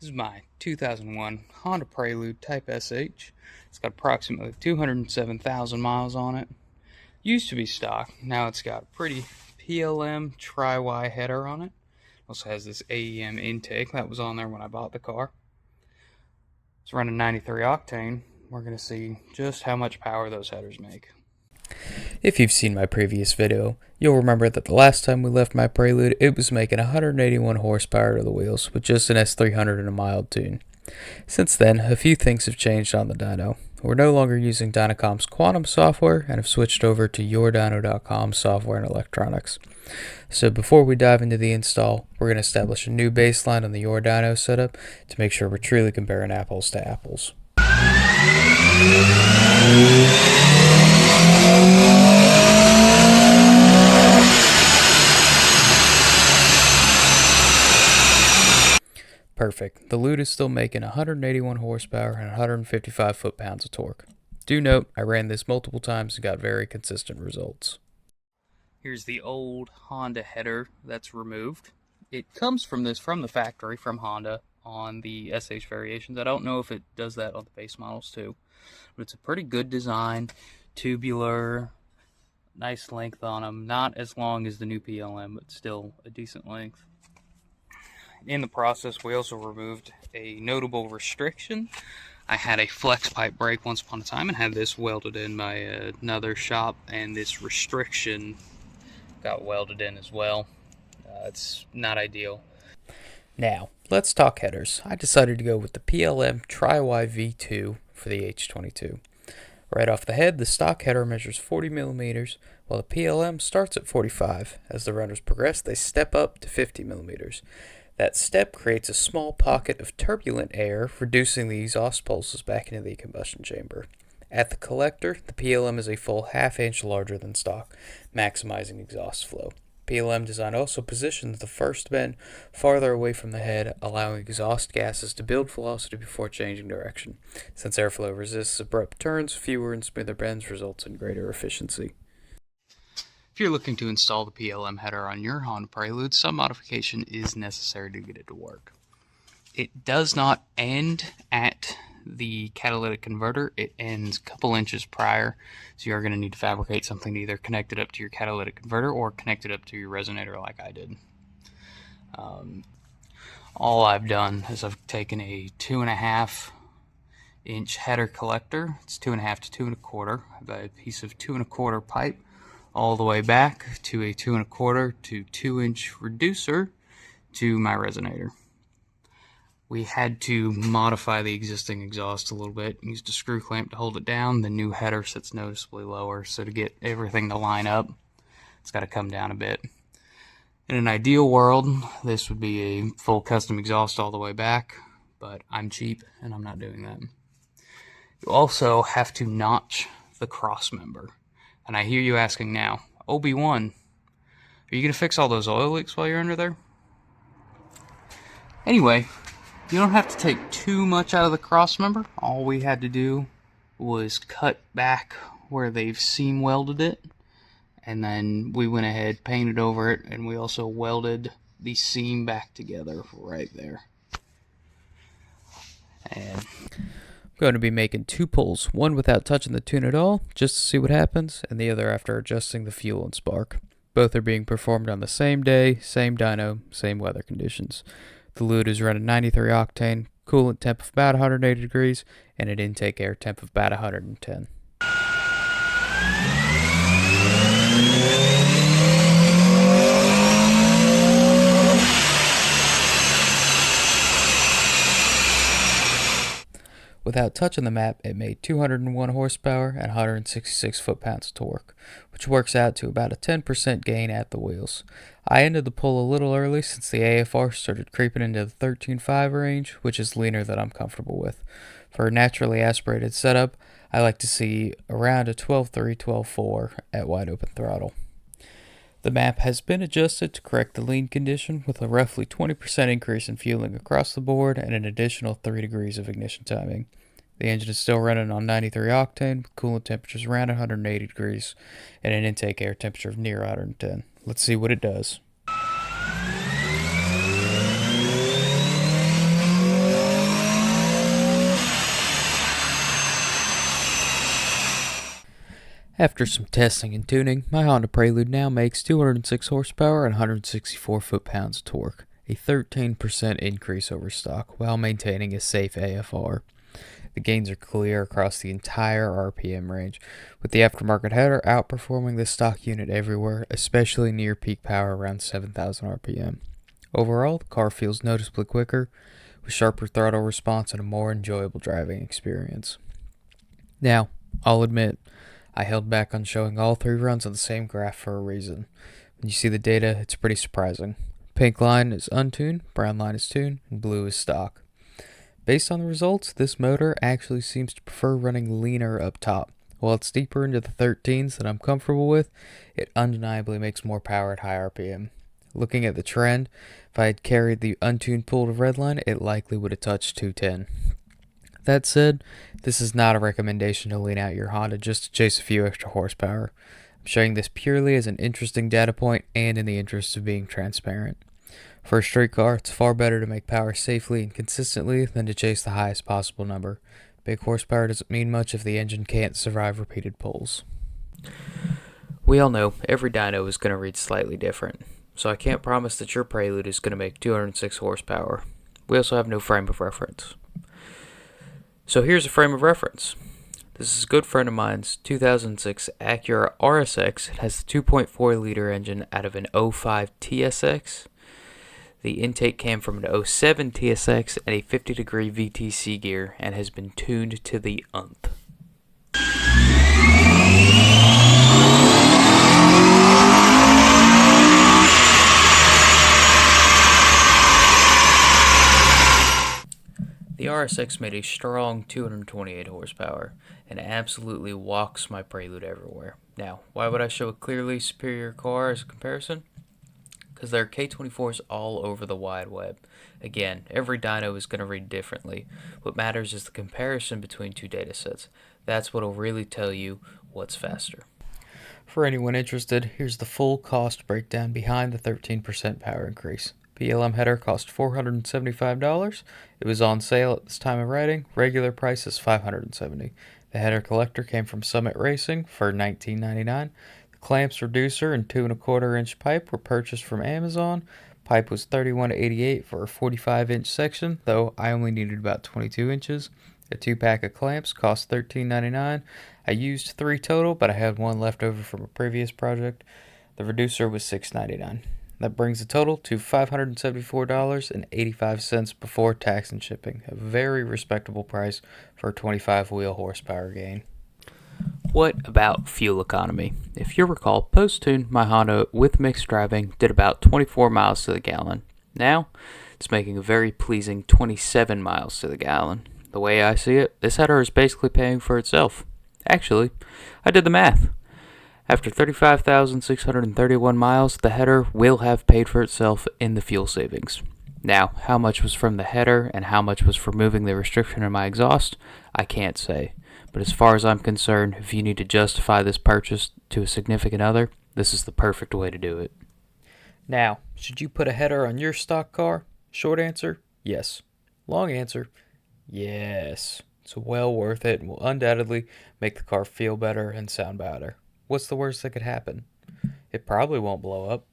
This is my 2001 Honda Prelude Type SH. It's got approximately 207,000 miles on it. Used to be stock, now it's got a pretty PLM tri-Y header on it. Also has this AEM intake that was on there when I bought the car. It's running 93 octane. We're going to see just how much power those headers make. If you've seen my previous video, you'll remember that the last time we left my Prelude, it was making 181 horsepower to the wheels with just an S300 and a mild tune. Since then, a few things have changed on the dyno. We're no longer using Dynocom's Quantum software and have switched over to yourdyno.com software and electronics. So before we dive into the install, we're going to establish a new baseline on the Your Dyno setup to make sure we're truly comparing apples to apples. Perfect. The Lude is still making 181 horsepower and 155 foot-pounds of torque. Do note, I ran this multiple times and got very consistent results. Here's the old Honda header that's removed. It comes from the factory from Honda on the SH variations. I don't know if it does that on the base models too, but it's a pretty good design, tubular, nice length on them. Not as long as the new PLM, but still a decent length. In the process, we also removed a notable restriction. I had a flex pipe break once upon a time and had this welded in by another shop, and this restriction got welded in as well. It's not ideal. Now, let's talk headers. I decided to go with the PLM Tri-Y V2 for the H22. Right off the head, the stock header measures 40 millimeters, while the PLM starts at 45. As the runners progress, they step up to 50 millimeters. That step creates a small pocket of turbulent air, reducing the exhaust pulses back into the combustion chamber. At the collector, the PLM is a full half-inch larger than stock, maximizing exhaust flow. PLM design also positions the first bend farther away from the head, allowing exhaust gases to build velocity before changing direction. Since airflow resists abrupt turns, fewer and smoother bends results in greater efficiency. If you're looking to install the PLM header on your Honda Prelude, some modification is necessary to get it to work. It does not end at the catalytic converter. It ends a couple inches prior, so you're going to need to fabricate something to either connect it up to your catalytic converter or connect it up to your resonator like I did. All I've done is I've taken a 2.5 inch header collector. It's 2.5 to 2.25. I have a piece of 2.25 pipe all the way back to a 2.25 to 2 inch reducer to my resonator. We had to modify the existing exhaust a little bit. Used a screw clamp to hold it down. The new header sits noticeably lower, so to get everything to line up, it's got to come down a bit. In an ideal world, this would be a full custom exhaust all the way back, but I'm cheap and I'm not doing that. You also have to notch the cross member. And I hear you asking now, OB1, are you going to fix all those oil leaks while you're under there? Anyway, you don't have to take too much out of the cross member. All we had to do was cut back where they've seam welded it, and then we went ahead, painted over it, and we also welded the seam back together right there. And I'm going to be making two pulls, one without touching the tune at all, just to see what happens, and the other after adjusting the fuel and spark. Both are being performed on the same day, same dyno, same weather conditions. The Lude is running 93 octane, coolant temp of about 180 degrees, and an intake air temp of about 110. Without touching the map, it made 201 horsepower and 166 foot-pounds of torque, which works out to about a 10% gain at the wheels. I ended the pull a little early since the AFR started creeping into the 13.5 range, which is leaner than I'm comfortable with. For a naturally aspirated setup, I like to see around a 12.3, 12.4 at wide open throttle. The map has been adjusted to correct the lean condition with a roughly 20% increase in fueling across the board and an additional 3 degrees of ignition timing. The engine is still running on 93 octane with coolant temperatures around 180 degrees and an intake air temperature of near 110. Let's see what it does. After some testing and tuning, my Honda Prelude now makes 206 horsepower and 164 foot-pounds of torque, a 13% increase over stock while maintaining a safe AFR. The gains are clear across the entire RPM range, with the aftermarket header outperforming the stock unit everywhere, especially near peak power around 7,000 RPM. Overall, the car feels noticeably quicker, with sharper throttle response and a more enjoyable driving experience. Now, I'll admit, I held back on showing all 3 runs on the same graph for a reason. When you see the data, it's pretty surprising. Pink line is untuned, brown line is tuned, and blue is stock. Based on the results, this motor actually seems to prefer running leaner up top. While it's deeper into the 13s than I'm comfortable with, it undeniably makes more power at high RPM. Looking at the trend, if I had carried the untuned pull to redline, it likely would have touched 210. That said, this is not a recommendation to lean out your Honda just to chase a few extra horsepower. I'm showing this purely as an interesting data point and in the interest of being transparent. For a street car, it's far better to make power safely and consistently than to chase the highest possible number. Big horsepower doesn't mean much if the engine can't survive repeated pulls. We all know every dyno is going to read slightly different, so I can't promise that your Prelude is going to make 206 horsepower. We also have no frame of reference. So here's a frame of reference. This is a good friend of mine's 2006 Acura RSX. It has the 2.4 liter engine out of an 05 TSX. The intake came from an 07 TSX and a 50-degree VTC gear and has been tuned to the nth. The RSX made a strong 228 horsepower and absolutely walks my Prelude everywhere. Now, why would I show a clearly superior car as a comparison? Because there are K24s all over the wide web. Again, every dyno is going to read differently. What matters is the comparison between 2 datasets. That's what will really tell you what's faster. For anyone interested, here's the full cost breakdown behind the 13% power increase. PLM header cost $475. It was on sale at this time of writing. Regular price is $570. The header collector came from Summit Racing for $19.99. Clamps, reducer, and 2¼ inch pipe were purchased from Amazon. Pipe was $31.88 for a 45-inch section, though I only needed about 22 inches. A 2-pack of clamps cost $13.99. I used 3 total, but I had 1 left over from a previous project. The reducer was $6.99. That brings the total to $574.85 before tax and shipping. A very respectable price for a 25 wheel horsepower gain. What about fuel economy? If you recall, post-tune, my Honda with mixed driving did about 24 miles to the gallon. Now, it's making a very pleasing 27 miles to the gallon. The way I see it, this header is basically paying for itself. Actually, I did the math. After 35,631 miles, the header will have paid for itself in the fuel savings. Now, how much was from the header and how much was from moving the restriction in my exhaust, I can't say. But as far as I'm concerned, if you need to justify this purchase to a significant other, this is the perfect way to do it. Now, should you put a header on your stock car? Short answer, yes. Long answer, yes. It's well worth it and will undoubtedly make the car feel better and sound better. What's the worst that could happen? It probably won't blow up.